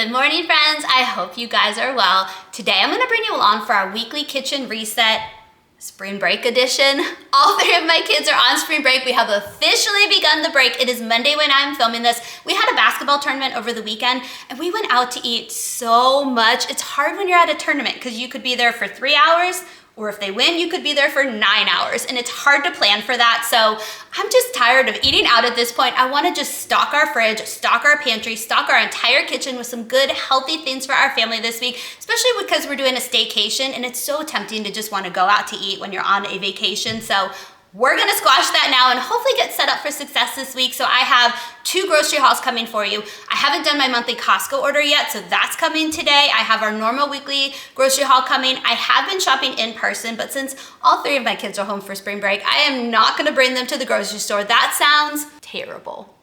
Good morning, friends. I hope you guys are well. Today I'm gonna bring you along for our weekly kitchen reset spring break edition. All three of my kids are on spring break. We have officially begun the break. It is Monday when I'm filming this. We had a basketball tournament over the weekend and we went out to eat so much. It's hard when you're at a tournament because you could be there for 3 hours, or if they win, you could be there for 9 hours, and it's hard to plan for that. So I'm just tired of eating out at this point. I wanna just stock our fridge, stock our pantry, stock our entire kitchen with some good, healthy things for our family this week, especially because we're doing a staycation, and it's so tempting to just wanna go out to eat when you're on a vacation. So we're gonna squash that now and hopefully get set up for success this week. So I have 2 grocery hauls coming for you. I haven't done my monthly Costco order yet, so that's coming today. I have our normal weekly grocery haul coming. I have been shopping in person, but since all 3 of my kids are home for spring break, I am not gonna bring them to the grocery store. That sounds terrible.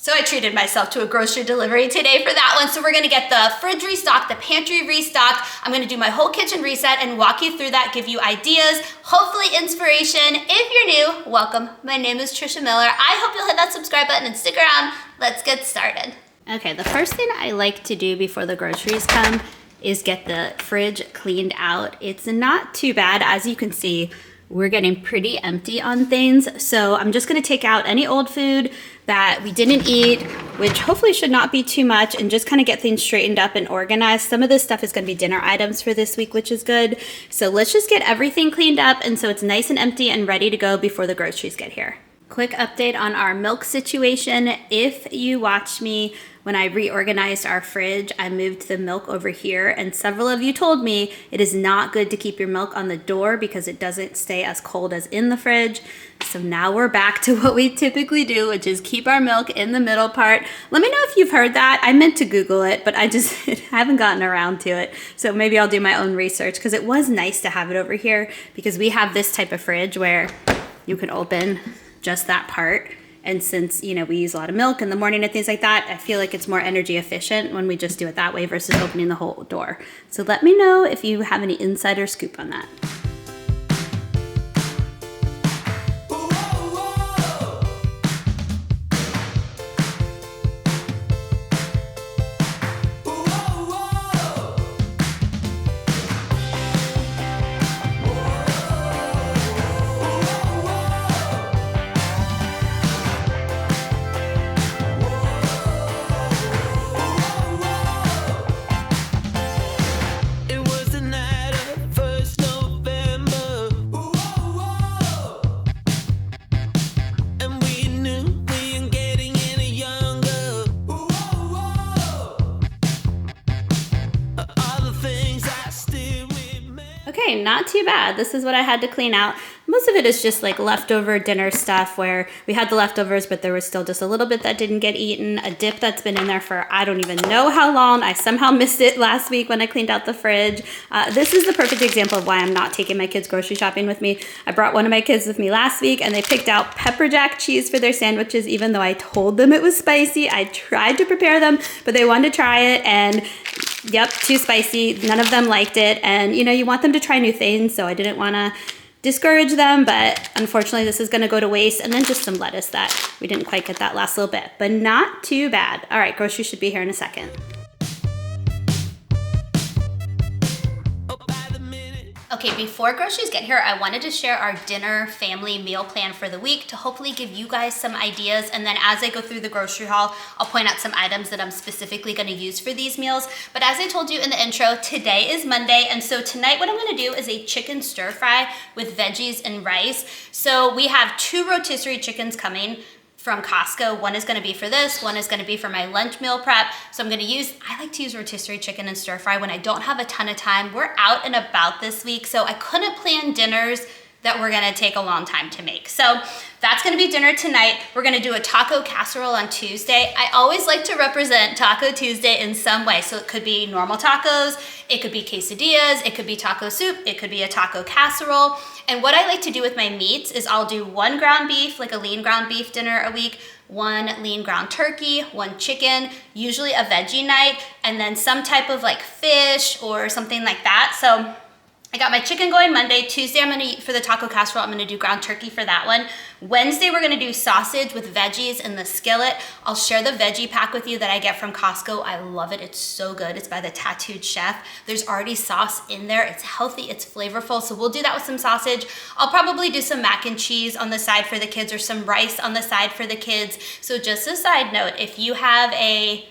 So I treated myself to a grocery delivery today for that one. So we're gonna get the fridge restocked, the pantry restocked. I'm gonna do my whole kitchen reset and walk you through that, give you ideas, hopefully inspiration. If you're new, welcome. My name is Trisha Miller. I hope you'll hit that subscribe button and stick around. Let's get started. Okay, the first thing I like to do before the groceries come is get the fridge cleaned out. It's not too bad. As you can see, we're getting pretty empty on things. So I'm just gonna take out any old food that we didn't eat, which hopefully should not be too much, and just kind of get things straightened up and organized. Some of this stuff is gonna be dinner items for this week, which is good. So let's just get everything cleaned up and so it's nice and empty and ready to go before the groceries get here. Quick update on our milk situation. If you watched me when I reorganized our fridge, I moved the milk over here, and several of you told me it is not good to keep your milk on the door because it doesn't stay as cold as in the fridge. So now we're back to what we typically do, which is keep our milk in the middle part. Let me know if you've heard that. I meant to Google it, but I just haven't gotten around to it. So maybe I'll do my own research, because it was nice to have it over here because we have this type of fridge where you can open just that part. And since, you know, we use a lot of milk in the morning and things like that, I feel like it's more energy efficient when we just do it that way versus opening the whole door. So let me know if you have any insider scoop on that. Okay, not too bad. This is what I had to clean out. Most of it is just like leftover dinner stuff where we had the leftovers, but there was still just a little bit that didn't get eaten. A dip that's been in there for I don't even know how long. I somehow missed it last week when I cleaned out the fridge. This is the perfect example of why I'm not taking my kids grocery shopping with me. I brought one of my kids with me last week and they picked out pepper jack cheese for their sandwiches, even though I told them it was spicy. I tried to prepare them, but they wanted to try it, and yep, too spicy. None of them liked it. And you know, you want them to try new things, so I didn't want to discourage them, but unfortunately this is going to go to waste. And then just some lettuce that we didn't quite get that last little bit, but not too bad. All right, groceries should be here in a second. Okay, before groceries get here, I wanted to share our dinner family meal plan for the week to hopefully give you guys some ideas. And then as I go through the grocery haul, I'll point out some items that I'm specifically gonna use for these meals. But as I told you in the intro, today is Monday. And so tonight what I'm gonna do is a chicken stir fry with veggies and rice. So we have 2 rotisserie chickens coming from Costco. One is gonna be for this, one is gonna be for my lunch meal prep. So I like to use rotisserie chicken and stir fry when I don't have a ton of time. We're out and about this week, so I couldn't plan dinners that were gonna take a long time to make. So that's gonna be dinner tonight. We're gonna do a taco casserole on Tuesday. I always like to represent Taco Tuesday in some way. So it could be normal tacos, it could be quesadillas, it could be taco soup, it could be a taco casserole. And what I like to do with my meats is I'll do 1 ground beef, like a lean ground beef dinner a week, 1 lean ground turkey, 1 chicken, usually a veggie night, and then some type of like fish or something like that. So I got my chicken going Monday. Tuesday, I'm gonna eat for the taco casserole. I'm gonna do ground turkey for that one. Wednesday, we're gonna do sausage with veggies in the skillet. I'll share the veggie pack with you that I get from Costco. I love it, it's so good. It's by the Tattooed Chef. There's already sauce in there. It's healthy, it's flavorful. So we'll do that with some sausage. I'll probably do some mac and cheese on the side for the kids or some rice on the side for the kids. So just a side note, if you have a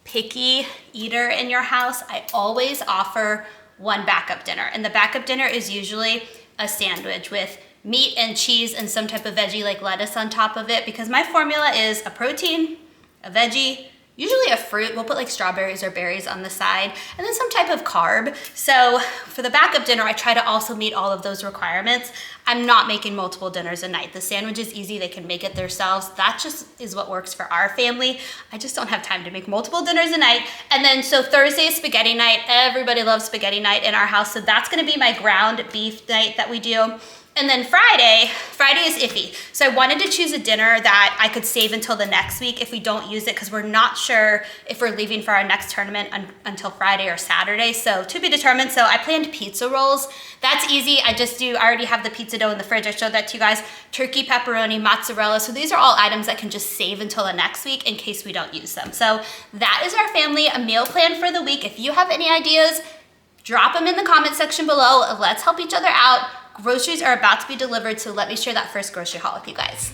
picky eater in your house, I always offer one backup dinner. And the backup dinner is usually a sandwich with meat and cheese and some type of veggie like lettuce on top of it, because my formula is a protein, a veggie, usually a fruit. We'll put like strawberries or berries on the side, and then some type of carb. So for the backup dinner, I try to also meet all of those requirements. I'm not making multiple dinners a night. The sandwich is easy, they can make it themselves. That just is what works for our family. I just don't have time to make multiple dinners a night. And then so Thursday is spaghetti night. Everybody loves spaghetti night in our house. So that's gonna be my ground beef night that we do. And then Friday is iffy. So I wanted to choose a dinner that I could save until the next week if we don't use it, because we're not sure if we're leaving for our next tournament until Friday or Saturday. So to be determined. So I planned pizza rolls. That's easy. I already have the pizza dough in the fridge. I showed that to you guys. Turkey, pepperoni, mozzarella. So these are all items that can just save until the next week in case we don't use them. So that is our family, a meal plan for the week. If you have any ideas, drop them in the comment section below. Let's help each other out. Groceries are about to be delivered, so let me share that first grocery haul with you guys.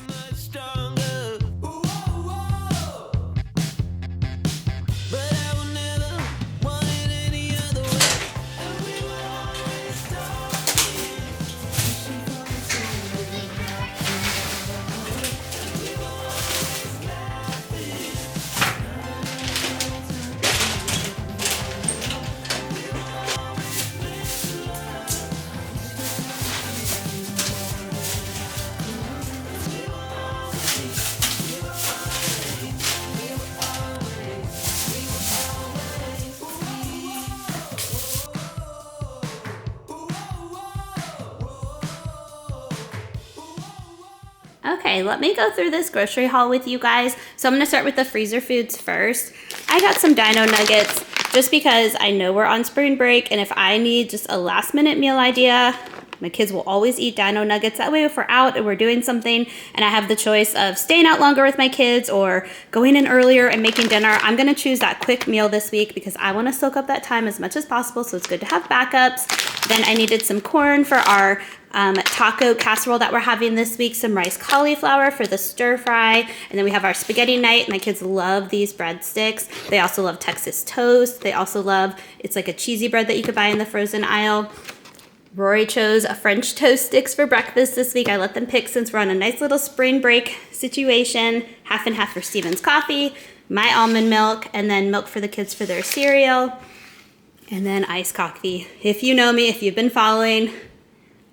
Okay, let me go through this grocery haul with you guys. So I'm gonna start with the freezer foods first. I got some dino nuggets just because I know we're on spring break, and if I need just a last minute meal idea, my kids will always eat dino nuggets. That way if we're out and we're doing something and I have the choice of staying out longer with my kids or going in earlier and making dinner, I'm gonna choose that quick meal this week because I wanna soak up that time as much as possible, so it's good to have backups. Then I needed some corn for our taco casserole that we're having this week, some rice cauliflower for the stir fry, and then we have our spaghetti night. My kids love these breadsticks. They also love Texas toast. They also love, it's like a cheesy bread that you could buy in the frozen aisle. Rory chose a French toast sticks for breakfast this week. I let them pick since we're on a nice little spring break situation. Half and half for Steven's coffee, my almond milk, and then milk for the kids for their cereal, and then iced coffee. If you know me, if you've been following,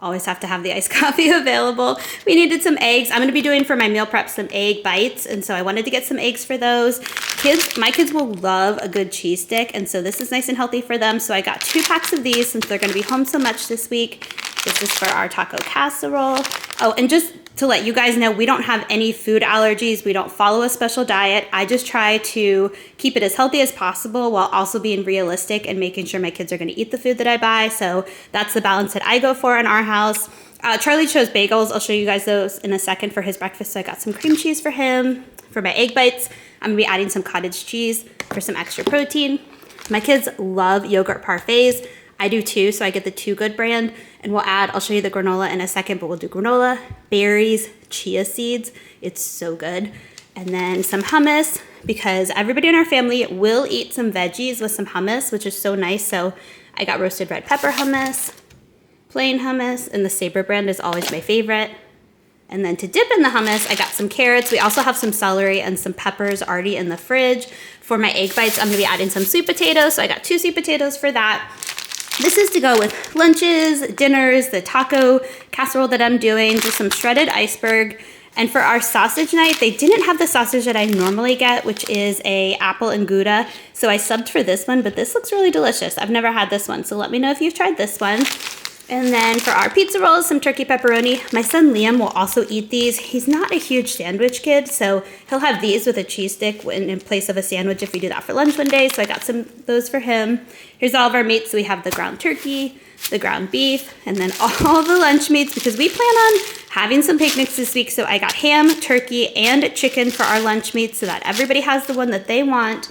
always have to have the iced coffee available. We needed some eggs. I'm gonna be doing for my meal prep some egg bites, and so I wanted to get some eggs for those. My kids will love a good cheese stick, and so this is nice and healthy for them. So I got 2 packs of these since they're gonna be home so much this week. This is for our taco casserole. Oh, and just to let you guys know, we don't have any food allergies. We don't follow a special diet. I just try to keep it as healthy as possible while also being realistic and making sure my kids are gonna eat the food that I buy. So that's the balance that I go for in our house. Charlie chose bagels. I'll show you guys those in a second for his breakfast. So I got some cream cheese for him. For my egg bites, I'm gonna be adding some cottage cheese for some extra protein. My kids love yogurt parfaits. I do too, so I get the Too Good brand, and we'll add, I'll show you the granola in a second, but we'll do granola, berries, chia seeds. It's so good. And then some hummus, because everybody in our family will eat some veggies with some hummus, which is so nice. So I got roasted red pepper hummus, plain hummus, and the Sabre brand is always my favorite. And then to dip in the hummus, I got some carrots. We also have some celery and some peppers already in the fridge. For my egg bites, I'm gonna be adding some sweet potatoes. So I got 2 sweet potatoes for that. This is to go with lunches, dinners, the taco casserole that I'm doing, just some shredded iceberg. And for our sausage night, they didn't have the sausage that I normally get, which is a apple and Gouda. So I subbed for this one, but this looks really delicious. I've never had this one, so let me know if you've tried this one. And then for our pizza rolls, some turkey pepperoni. My son Liam will also eat these. He's not a huge sandwich kid, so he'll have these with a cheese stick in place of a sandwich if we do that for lunch one day. So I got some those for him. Here's all of our meats. So we have the ground turkey, the ground beef, and then all the lunch meats because we plan on having some picnics this week. So I got ham, turkey, and chicken for our lunch meats so that everybody has the one that they want.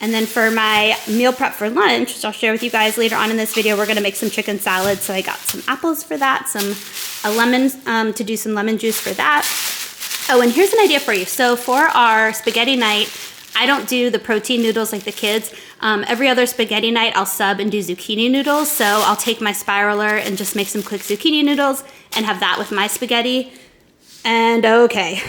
And then for my meal prep for lunch, which I'll share with you guys later on in this video, we're gonna make some chicken salad. So I got some apples for that, a lemon to do some lemon juice for that. Oh, and here's an idea for you. So for our spaghetti night, I don't do the protein noodles like the kids. Every other spaghetti night, I'll sub and do zucchini noodles. So I'll take my spiraler and just make some quick zucchini noodles and have that with my spaghetti. And okay,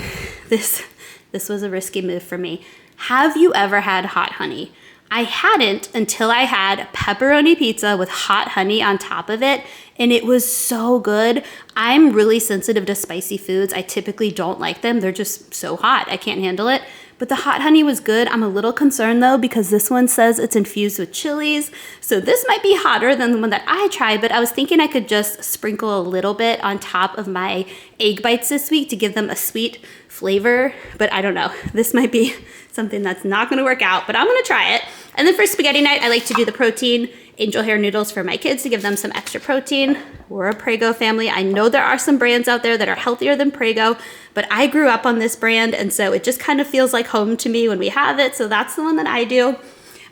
this was a risky move for me. Have you ever had hot honey? I hadn't until I had pepperoni pizza with hot honey on top of it, and it was so good. I'm really sensitive to spicy foods. I typically don't like them. They're just so hot. I can't handle it. But the hot honey was good. I'm a little concerned though because this one says it's infused with chilies. So this might be hotter than the one that I tried, but I was thinking I could just sprinkle a little bit on top of my egg bites this week to give them a sweet flavor. But I don't know. This might be something that's not gonna work out, but I'm gonna try it. And then for spaghetti night, I like to do the protein angel hair noodles for my kids to give them some extra protein. We're a Prego family. I know there are some brands out there that are healthier than Prego, but I grew up on this brand, and so it just kind of feels like home to me when we have it, so that's the one that I do.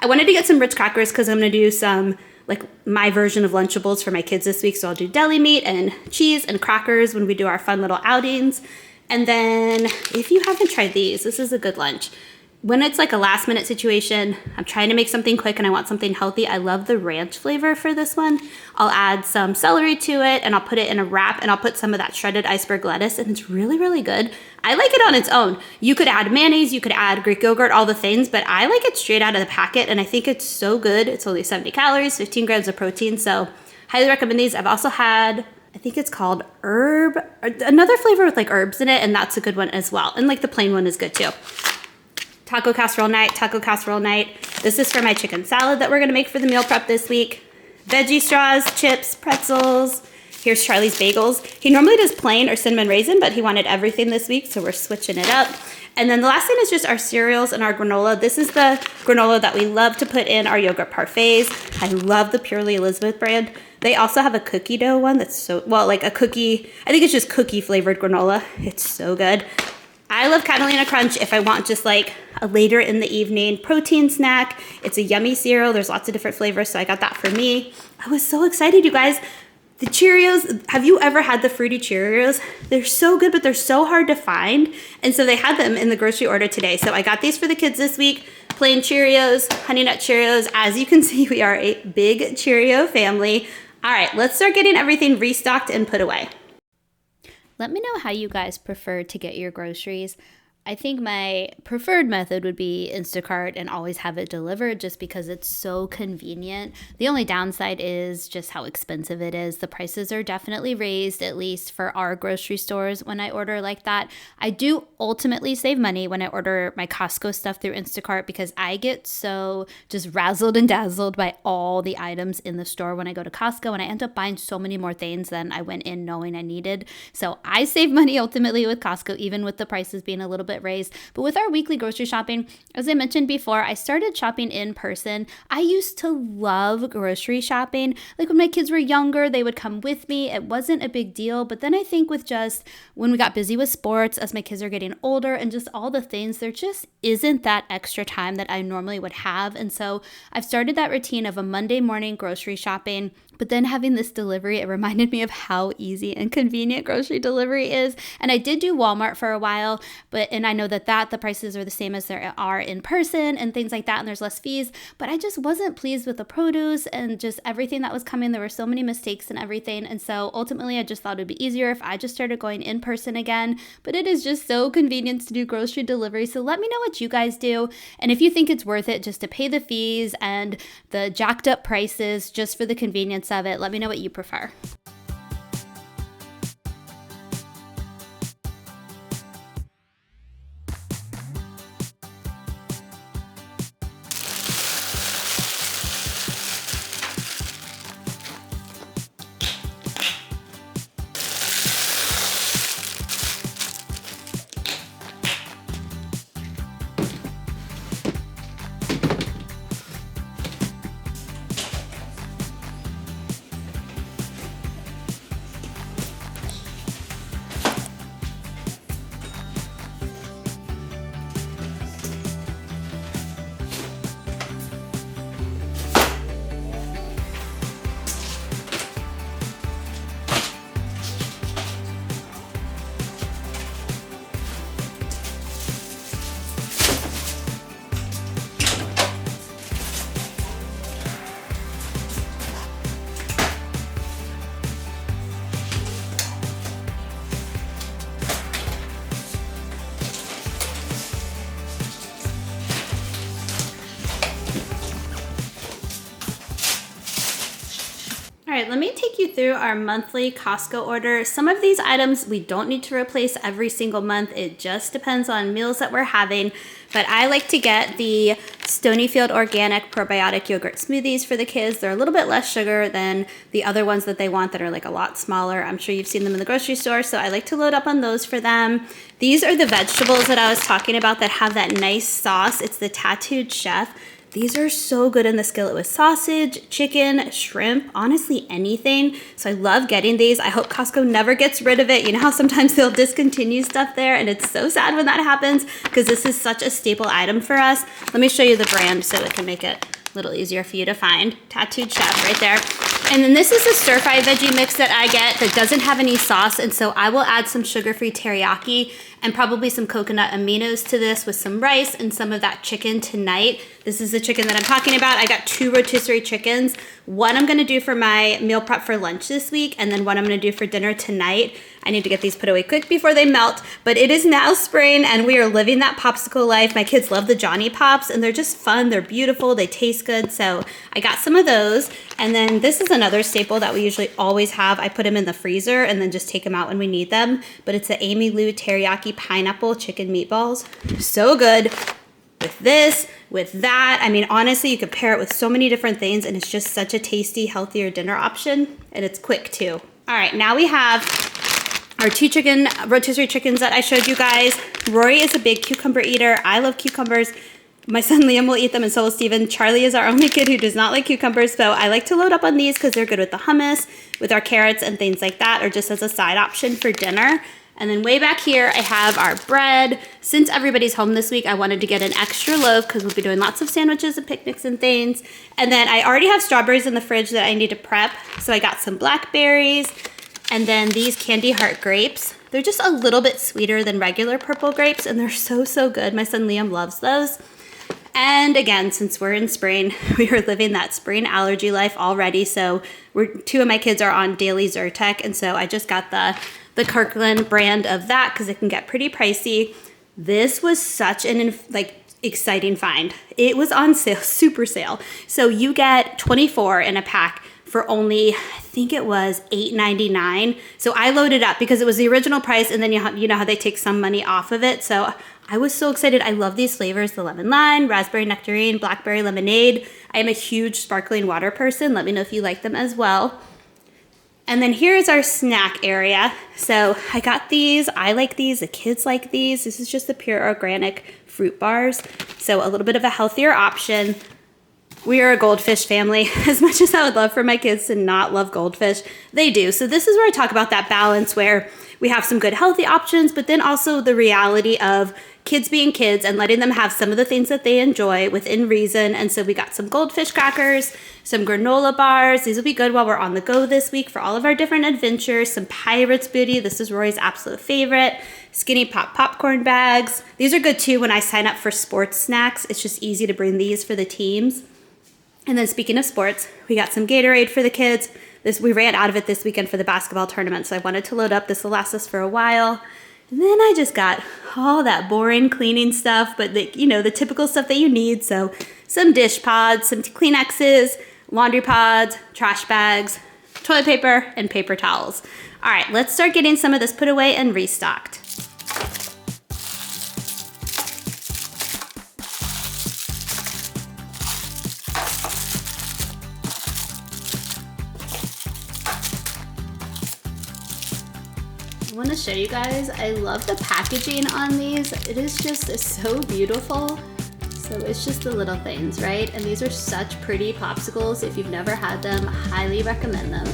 I wanted to get some Ritz crackers because I'm gonna do some, like my version of Lunchables for my kids this week, so I'll do deli meat and cheese and crackers when we do our fun little outings. And then if you haven't tried these, this is a good lunch. When it's like a last minute situation, I'm trying to make something quick and I want something healthy. I love the ranch flavor for this one. I'll add some celery to it and I'll put it in a wrap and I'll put some of that shredded iceberg lettuce, and it's really, really good. I like it on its own. You could add mayonnaise, you could add Greek yogurt, all the things, but I like it straight out of the packet and I think it's so good. It's only 70 calories, 15 grams of protein, so highly recommend these. I've also had, I think it's called herb, another flavor with like herbs in it, and that's a good one as well. And like the plain one is good too. Taco casserole night. This is for my chicken salad that we're gonna make for the meal prep this week. Veggie straws, chips, pretzels. Here's Charlie's bagels. He normally does plain or cinnamon raisin, but he wanted everything this week, so we're switching it up. And then the last thing is just our cereals and our granola. This is the granola that we love to put in our yogurt parfaits. I love the Purely Elizabeth brand. They also have a cookie dough one that's so, well, like a cookie, I think it's just cookie flavored granola. It's so good. I love Catalina Crunch if I want just like a later in the evening protein snack. It's a yummy cereal. There's lots of different flavors, so I got that for me. I was so excited, you guys. The Cheerios, have you ever had the fruity Cheerios? They're so good, but they're so hard to find. And so they had them in the grocery order today. So I got these for the kids this week. Plain Cheerios, Honey Nut Cheerios. As you can see, we are a big Cheerio family. All right, let's start getting everything restocked and put away. Let me know how you guys prefer to get your groceries. I think my preferred method would be Instacart and always have it delivered just because it's so convenient. The only downside is just how expensive it is. The prices are definitely raised, at least for our grocery stores when I order like that. I do ultimately save money when I order my Costco stuff through Instacart because I get so just razzled and dazzled by all the items in the store when I go to Costco, and I end up buying so many more things than I went in knowing I needed. So I save money ultimately with Costco, even with the prices being a little bit raised. But with our weekly grocery shopping, as I mentioned before, I started shopping in person. I used to love grocery shopping. Like when my kids were younger, they would come with me. It wasn't a big deal. But then I think with just when we got busy with sports, as my kids are getting older and just all the things, there just isn't that extra time that I normally would have. And so I've started that routine of a Monday morning grocery shopping. But then having this delivery, it reminded me of how easy and convenient grocery delivery is. And I did do Walmart for a while, and I know that the prices are the same as there are in person and things like that, and there's less fees. But I just wasn't pleased with the produce and just everything that was coming. There were so many mistakes and everything. And so ultimately, I just thought it'd be easier if I just started going in person again. But it is just so convenient to do grocery delivery. So let me know what you guys do. And if you think it's worth it just to pay the fees and the jacked up prices just for the convenience of it, let me know what you prefer. right, let me take you through our monthly Costco order. Some of these items we don't need to replace every single month. It just depends on meals that we're having. But I like to get the Stonyfield Organic Probiotic Yogurt Smoothies for the kids. They're a little bit less sugar than the other ones that they want that are like a lot smaller. I'm sure you've seen them in the grocery store, so I like to load up on those for them. These are the vegetables that I was talking about that have that nice sauce. It's the Tattooed Chef. These are so good in the skillet with sausage, chicken, shrimp, honestly anything. So I love getting these. I hope Costco never gets rid of it. You know how sometimes they'll discontinue stuff there, and it's so sad when that happens because this is such a staple item for us. Let me show you the brand so it can make it a little easier for you to find. Tattooed Chef right there. And then this is a stir-fry veggie mix that I get that doesn't have any sauce, and so I will add some sugar-free teriyaki and probably some coconut aminos to this with some rice and some of that chicken tonight. This is the chicken that I'm talking about. I got 2 rotisserie chickens. One I'm gonna do for my meal prep for lunch this week, and then one I'm gonna do for dinner tonight. I need to get these put away quick before they melt, but it is now spring and we are living that popsicle life. My kids love the Johnny Pops and they're just fun, they're beautiful, they taste good, so I got some of those. And then this is another staple that we usually always have. I put them in the freezer and then just take them out when we need them, but it's the Amy Lou Teriyaki Pineapple Chicken Meatballs. So good. With this, with that. I mean, honestly, you could pair it with so many different things and it's just such a tasty, healthier dinner option, and it's quick too. All right, now we have our 2 rotisserie chickens that I showed you guys. Rory is a big cucumber eater. I love cucumbers. My son Liam will eat them and so will Steven. Charlie is our only kid who does not like cucumbers, so I like to load up on these because they're good with the hummus, with our carrots and things like that, or just as a side option for dinner. And then way back here, I have our bread. Since everybody's home this week, I wanted to get an extra loaf because we'll be doing lots of sandwiches and picnics and things. And then I already have strawberries in the fridge that I need to prep. So I got some blackberries and then these Candy Heart grapes. They're just a little bit sweeter than regular purple grapes and they're so, so good. My son Liam loves those. And again, since we're in spring, we are living that spring allergy life already. So 2 of my kids are on daily Zyrtec. And so I just got the Kirkland brand of that because it can get pretty pricey. This was such an exciting find. It was on sale, super sale. So you get 24 in a pack for only, I think it was $8.99. So I loaded up because it was the original price, and then you know how they take some money off of it. So I was so excited. I love these flavors, the lemon lime, raspberry nectarine, blackberry lemonade. I am a huge sparkling water person. Let me know if you like them as well. And then here is our snack area. So I got these, I like these, the kids like these. This is just the pure organic fruit bars. So a little bit of a healthier option. We are a goldfish family. As much as I would love for my kids to not love goldfish, they do. So this is where I talk about that balance where we have some good healthy options, but then also the reality of kids being kids and letting them have some of the things that they enjoy within reason. And so we got some goldfish crackers, some granola bars. These will be good while we're on the go this week for all of our different adventures. Some Pirates Booty. This is Rory's absolute favorite. Skinny Pop popcorn bags. These are good too when I sign up for sports snacks. It's just easy to bring these for the teams. And then speaking of sports, we got some Gatorade for the kids. We ran out of it this weekend for the basketball tournament, so I wanted to load up. This will last us for a while. And then I just got all that boring cleaning stuff, but the typical stuff that you need. So some dish pods, some Kleenexes, laundry pods, trash bags, toilet paper, and paper towels. All right, let's start getting some of this put away and restocked. I want to show you guys, I love the packaging on these. It is just so beautiful. So it's just the little things, right? And these are such pretty popsicles. If you've never had them, highly recommend them.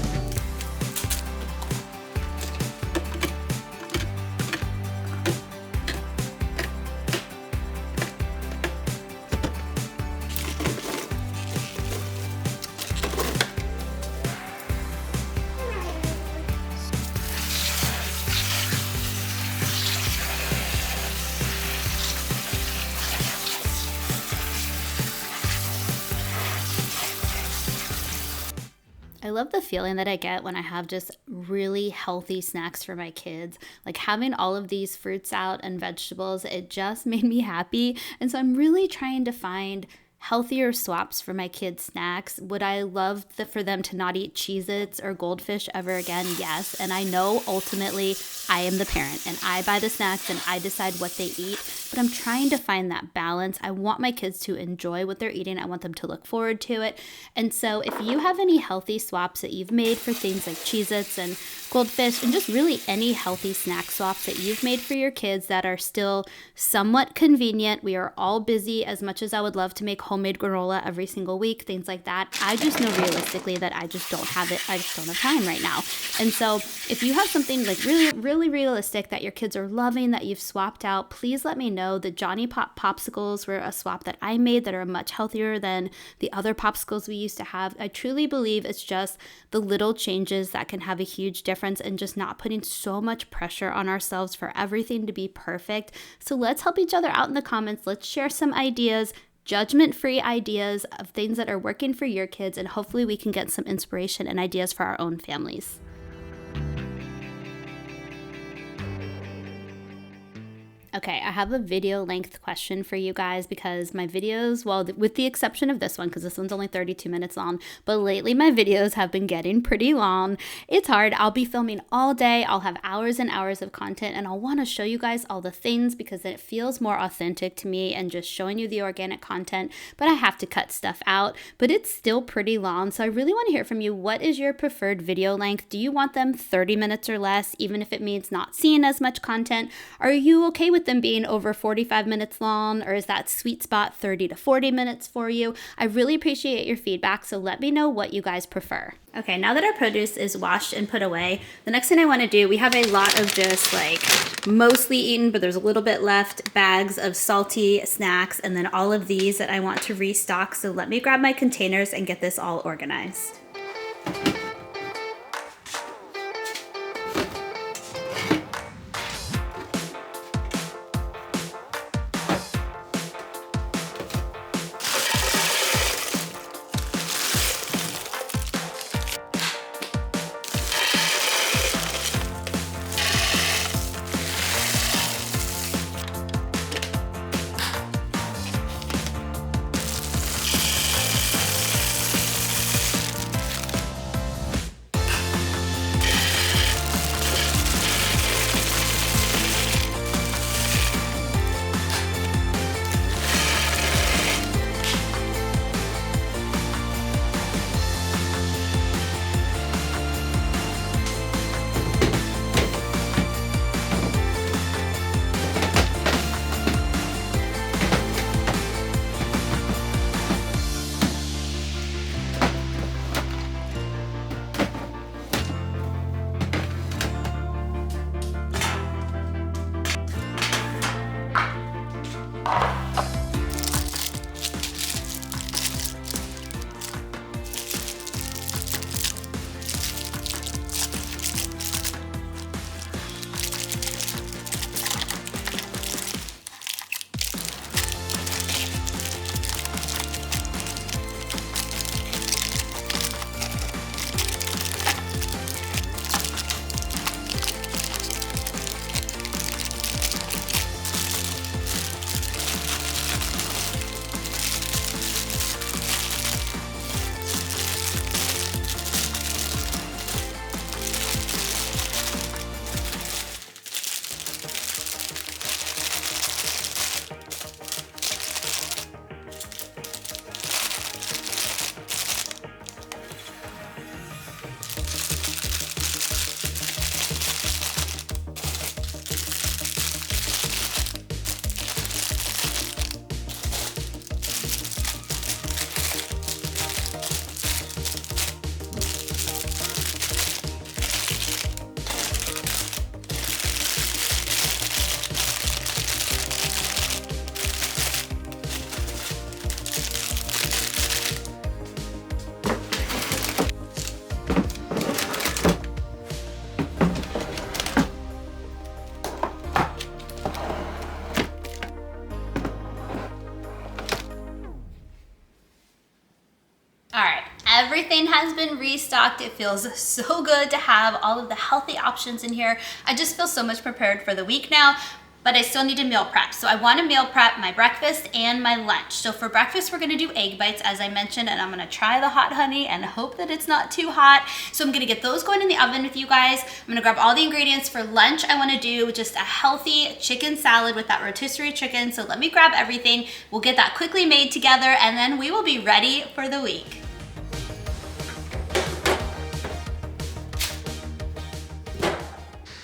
I love the feeling that I get when I have just really healthy snacks for my kids. Like having all of these fruits out and vegetables, it just made me happy. And so I'm really trying to find healthier swaps for my kids' snacks. Would I love for them to not eat Cheez-Its or Goldfish ever again? Yes. And I know ultimately I am the parent and I buy the snacks and I decide what they eat, but I'm trying to find that balance. I want my kids to enjoy what they're eating. I want them to look forward to it. And so if you have any healthy swaps that you've made for things like Cheez-Its and Goldfish and just really any healthy snack swaps that you've made for your kids that are still somewhat convenient. We are all busy. As much as I would love to make homemade granola every single week, things like that, I just know realistically that I just don't have it. I just don't have time right now. And so if you have something like really realistic that your kids are loving that you've swapped out, please let me know. The Johnny Pop popsicles were a swap that I made that are much healthier than the other popsicles we used to have. I truly believe it's just the little changes that can have a huge difference and just not putting so much pressure on ourselves for everything to be perfect. So let's help each other out in the comments. Let's share some ideas, judgment-free ideas of things that are working for your kids, and hopefully we can get some inspiration and ideas for our own families. Okay, I have a video length question for you guys because my videos, well, with the exception of this one, because this one's only 32 minutes long, but lately my videos have been getting pretty long. It's hard. I'll be filming all day. I'll have hours and hours of content, and I'll want to show you guys all the things because then it feels more authentic to me and just showing you the organic content, but I have to cut stuff out, but it's still pretty long. So I really want to hear from you. What is your preferred video length? Do you want them 30 minutes or less, even if it means not seeing as much content? Are you okay with them being over 45 minutes long, or is that sweet spot 30 to 40 minutes for you? I really appreciate your feedback, so let me know what you guys prefer. Okay, now that our produce is washed and put away, the next thing I want to do, we have a lot of just like mostly eaten, but there's a little bit left, bags of salty snacks, and then all of these that I want to restock. So let me grab my containers and get this all organized. Everything has been restocked. It feels so good to have all of the healthy options in here. I just feel so much prepared for the week now. but I still need to meal prep. So I want to meal prep my breakfast and my lunch. So for breakfast, we're gonna do egg bites, as I mentioned, and I'm gonna try the hot honey and hope that it's not too hot. So I'm gonna get those going in the oven with you guys. I'm gonna grab all the ingredients. For lunch, I wanna do just a healthy chicken salad with that rotisserie chicken. So let me grab everything. We'll get that quickly made together, and then we will be ready for the week.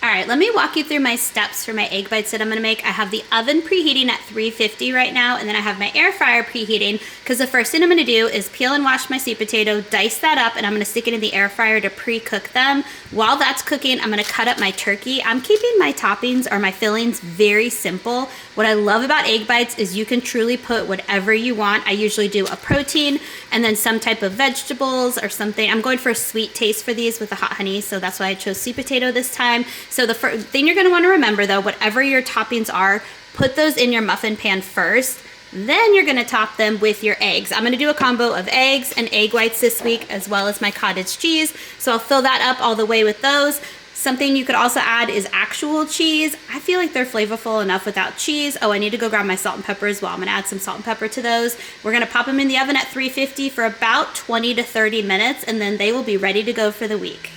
All right, let me walk you through my steps for my egg bites that I'm gonna make. I have the oven preheating at 350 right now, and then I have my air fryer preheating, because the first thing I'm gonna do is peel and wash my sweet potato, dice that up, and I'm gonna stick it in the air fryer to pre-cook them. While that's cooking, I'm gonna cut up my turkey. I'm keeping my toppings or my fillings very simple. What I love about egg bites is you can truly put whatever you want. I usually do a protein and then some type of vegetables or something. I'm going for a sweet taste for these with the hot honey, so that's why I chose sweet potato this time. So the first thing you're gonna wanna remember though, whatever your toppings are, put those in your muffin pan first. Then you're gonna top them with your eggs. I'm gonna do a combo of eggs and egg whites this week, as well as my cottage cheese. So I'll fill that up all the way with those. Something you could also add is actual cheese. I feel like they're flavorful enough without cheese. Oh, I need to go grab my salt and pepper as well. I'm gonna add some salt and pepper to those. We're gonna pop them in the oven at 350 for about 20 to 30 minutes, and then they will be ready to go for the week.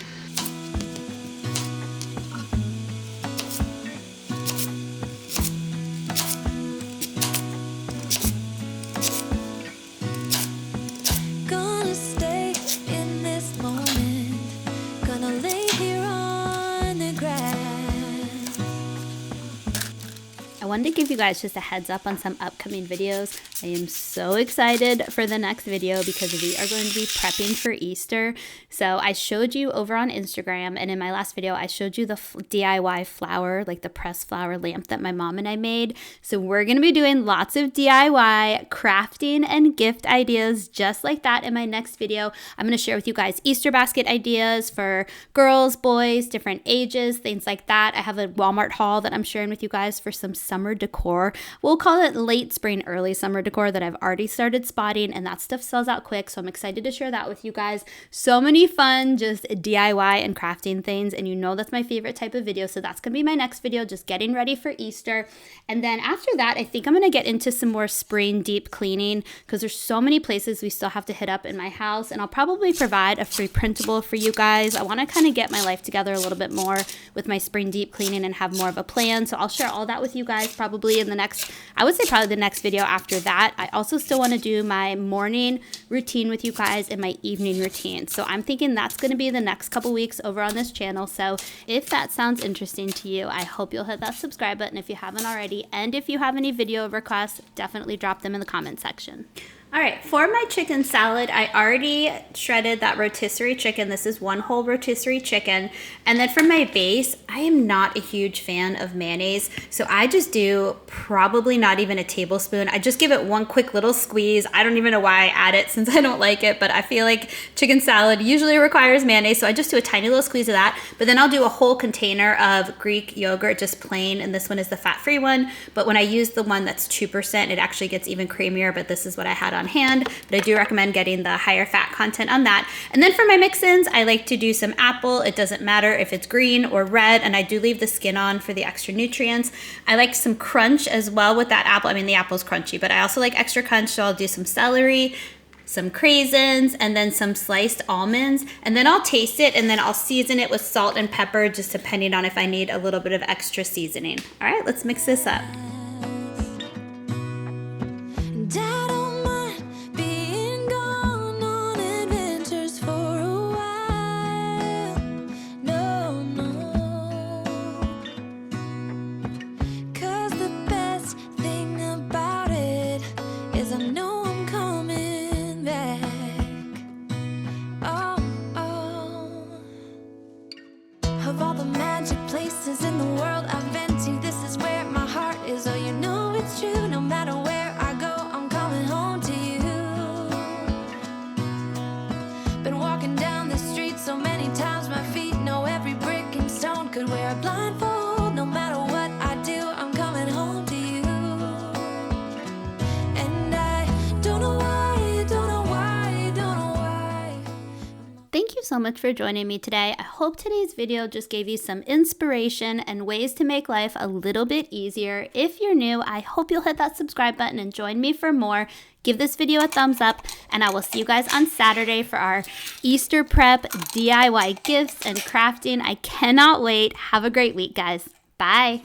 I wanted to give you guys just a heads up on some upcoming videos. I am so excited for the next video because we are going to be prepping for Easter. So I showed you over on Instagram, and in my last video, I showed you the DIY flower, like the pressed flower lamp that my mom and I made. So we're going to be doing lots of DIY crafting and gift ideas just like that in my next video. I'm going to share with you guys Easter basket ideas for girls, boys, different ages, things like that. I have a Walmart haul that I'm sharing with you guys for some summer decor. We'll call it late spring, early summer decor that I've already started spotting, and that stuff sells out quick, so I'm excited to share that with you guys. So many fun just DIY and crafting things, and you know that's my favorite type of video, so that's gonna be my next video, just getting ready for Easter. And then after that, I think I'm gonna get into some more spring deep cleaning, because there's so many places we still have to hit up in my house, and I'll probably provide a free printable for you guys. I want to kind of get my life together a little bit more with my spring deep cleaning and have more of a plan, so I'll share all that with you guys probably in the next, I would say probably the next video after that. I also still want to do my morning routine with you guys and my evening routine. So I'm thinking that's going to be the next couple weeks over on this channel. So if that sounds interesting to you, I hope you'll hit that subscribe button if you haven't already. And if you have any video requests, definitely drop them in the comment section. All right, for my chicken salad, I already shredded that rotisserie chicken. This is one whole rotisserie chicken. And then for my base, I am not a huge fan of mayonnaise, so I just do probably not even a tablespoon. I just give it one quick little squeeze. I don't even know why I add it since I don't like it, but I feel like chicken salad usually requires mayonnaise, so I just do a tiny little squeeze of that. But then I'll do a whole container of Greek yogurt, just plain, and this one is the fat-free one. But when I use the one that's 2%, it actually gets even creamier, but this is what I had on hand, but I do recommend getting the higher fat content on that. And then for my mix-ins, I like to do some apple. It doesn't matter if it's green or red, and I do leave the skin on for the extra nutrients. I like some crunch as well with that apple. I mean, the apple's crunchy, but I also like extra crunch, so I'll do some celery, some craisins, and then some sliced almonds, and then I'll taste it, and then I'll season it with salt and pepper, just depending on if I need a little bit of extra seasoning. All right, let's mix this up. Of all the magic places in the world I've been to, this is where my heart is so much for joining me today. I hope today's video just gave you some inspiration and ways to make life a little bit easier. If you're new, I hope you'll hit that subscribe button and join me for more. Give this video a thumbs up, and I will see you guys on Saturday for our Easter prep, DIY gifts, and crafting. I cannot wait. Have a great week, guys. Bye.